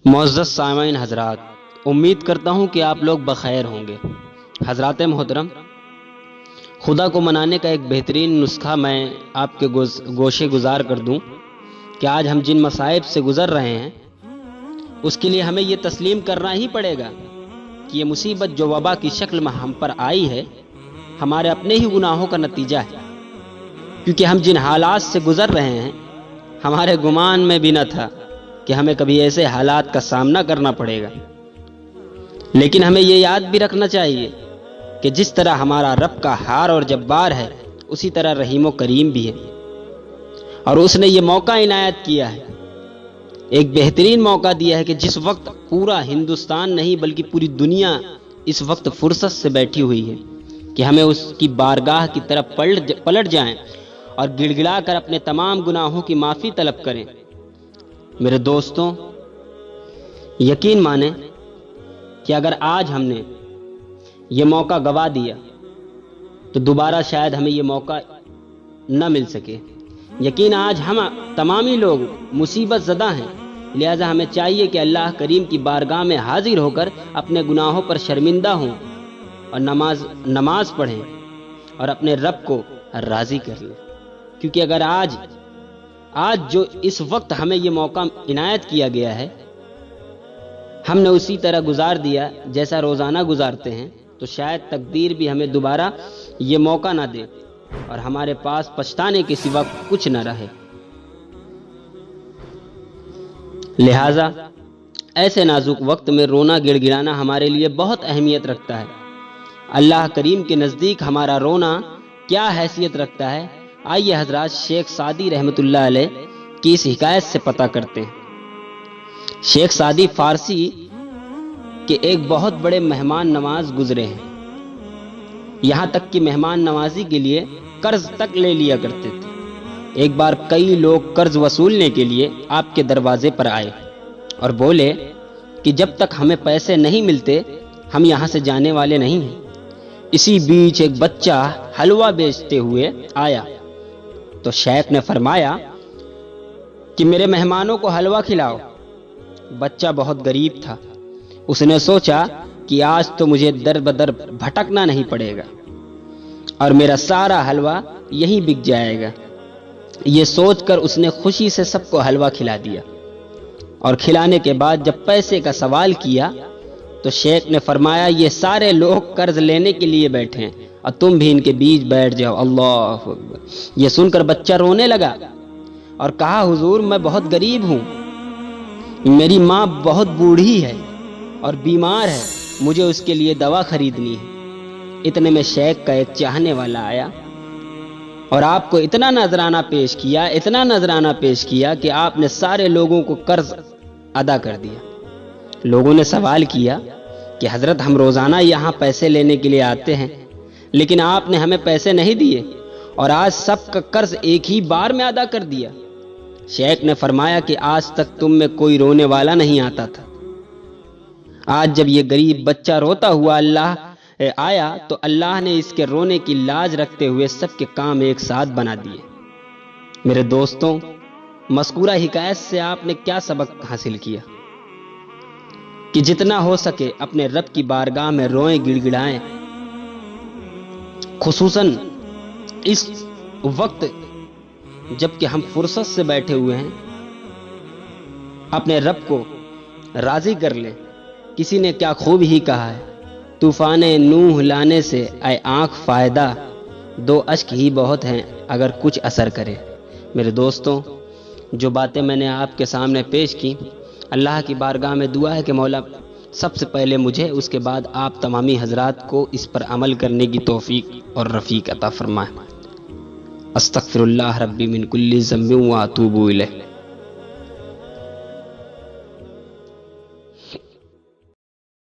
معزز سامعین حضرات، امید کرتا ہوں کہ آپ لوگ بخیر ہوں گے۔ حضرات محترم، خدا کو منانے کا ایک بہترین نسخہ میں آپ کے گوشے گزار کر دوں کہ آج ہم جن مصائب سے گزر رہے ہیں اس کے لیے ہمیں یہ تسلیم کرنا ہی پڑے گا کہ یہ مصیبت جو وبا کی شکل میں ہم پر آئی ہے ہمارے اپنے ہی گناہوں کا نتیجہ ہے، کیونکہ ہم جن حالات سے گزر رہے ہیں ہمارے گمان میں بھی نہ تھا کہ ہمیں کبھی ایسے حالات کا سامنا کرنا پڑے گا۔ لیکن ہمیں یہ یاد بھی رکھنا چاہیے کہ جس طرح ہمارا رب کا ہار اور جبار ہے اسی طرح رحیم و کریم بھی ہے، اور اس نے یہ موقع عنایت کیا ہے، ایک بہترین موقع دیا ہے کہ جس وقت پورا ہندوستان نہیں بلکہ پوری دنیا اس وقت فرصت سے بیٹھی ہوئی ہے کہ ہمیں اس کی بارگاہ کی طرف پلٹ جائیں اور گڑ گڑا کر اپنے تمام گناہوں کی معافی طلب کریں۔ میرے دوستوں، یقین مانیں کہ اگر آج ہم نے یہ موقع گوا دیا تو دوبارہ شاید ہمیں یہ موقع نہ مل سکے۔ یقین آج ہم تمامی لوگ مصیبت زدہ ہیں، لہذا ہمیں چاہیے کہ اللہ کریم کی بارگاہ میں حاضر ہو کر اپنے گناہوں پر شرمندہ ہوں اور نماز پڑھیں اور اپنے رب کو راضی کر لیں، کیونکہ اگر آج جو اس وقت ہمیں یہ موقع عنایت کیا گیا ہے ہم نے اسی طرح گزار دیا جیسا روزانہ گزارتے ہیں تو شاید تقدیر بھی ہمیں دوبارہ یہ موقع نہ دے اور ہمارے پاس پچھتانے کے سوا کچھ نہ رہے۔ لہٰذا ایسے نازک وقت میں رونا گڑ گڑانا ہمارے لیے بہت اہمیت رکھتا ہے۔ اللہ کریم کے نزدیک ہمارا رونا کیا حیثیت رکھتا ہے، آئیے حضرات شیخ سعدی رحمۃ اللہ علیہ کی اس حکایت سے پتہ کرتے ہیں۔ شیخ سعدی فارسی کے ایک بہت بڑے مہمان نواز گزرے ہیں، یہاں تک کہ مہمان نوازی کے لیے قرض تک لے لیا کرتے تھے۔ ایک بار کئی لوگ قرض وصولنے کے لیے آپ کے دروازے پر آئے اور بولے کہ جب تک ہمیں پیسے نہیں ملتے ہم یہاں سے جانے والے نہیں ہیں۔ اسی بیچ ایک بچہ حلوہ بیچتے ہوئے آیا تو شیخ نے فرمایا کہ میرے مہمانوں کو حلوہ کھلاؤ۔ بچہ بہت غریب تھا، اس نے سوچا کہ آج تو مجھے در بدر بھٹکنا نہیں پڑے گا اور میرا سارا حلوہ یہیں بک جائے گا۔ یہ سوچ کر اس نے خوشی سے سب کو حلوہ کھلا دیا، اور کھلانے کے بعد جب پیسے کا سوال کیا تو شیخ نے فرمایا یہ سارے لوگ قرض لینے کے لیے بیٹھے ہیں اور تم بھی ان کے بیچ بیٹھ جاؤ۔ اللہ اکبر۔ یہ سن کر بچہ رونے لگا اور کہا حضور میں بہت غریب ہوں، میری ماں بہت بوڑھی ہے اور بیمار ہے، مجھے اس کے لیے دوا خریدنی ہے۔ اتنے میں شیخ کا ایک چاہنے والا آیا اور آپ کو اتنا نذرانہ پیش کیا کہ آپ نے سارے لوگوں کو قرض ادا کر دیا۔ لوگوں نے سوال کیا کہ حضرت ہم روزانہ یہاں پیسے لینے کے لیے آتے ہیں لیکن آپ نے ہمیں پیسے نہیں دیے اور آج سب کا قرض ایک ہی بار میں ادا کر دیا۔ شیخ نے فرمایا کہ آج تک تم میں کوئی رونے والا نہیں آتا تھا، آج جب یہ غریب بچہ روتا ہوا آیا تو اللہ نے اس کے رونے کی لاج رکھتے ہوئے سب کے کام ایک ساتھ بنا دیے۔ میرے دوستوں، مذکورہ حکایت سے آپ نے کیا سبق حاصل کیا؟ کہ جتنا ہو سکے اپنے رب کی بارگاہ میں روئیں گڑ گڑائیں، خصوصاً اس وقت جب کہ ہم فرصت سے بیٹھے ہوئے ہیں، اپنے رب کو راضی کر لیں۔ کسی نے کیا خوب ہی کہا ہے، طوفان نوح لانے سے اے آنکھ فائدہ، دو اشک ہی بہت ہیں اگر کچھ اثر کرے۔ میرے دوستوں، جو باتیں میں نے آپ کے سامنے پیش کی، اللہ کی بارگاہ میں دعا ہے کہ مولا سب سے پہلے مجھے، اس کے بعد آپ تمامی حضرات کو اس پر عمل کرنے کی توفیق اور رفیق عطا فرمائے۔ استغفر اللہ ربی من کل ذنب واتوب الیہ۔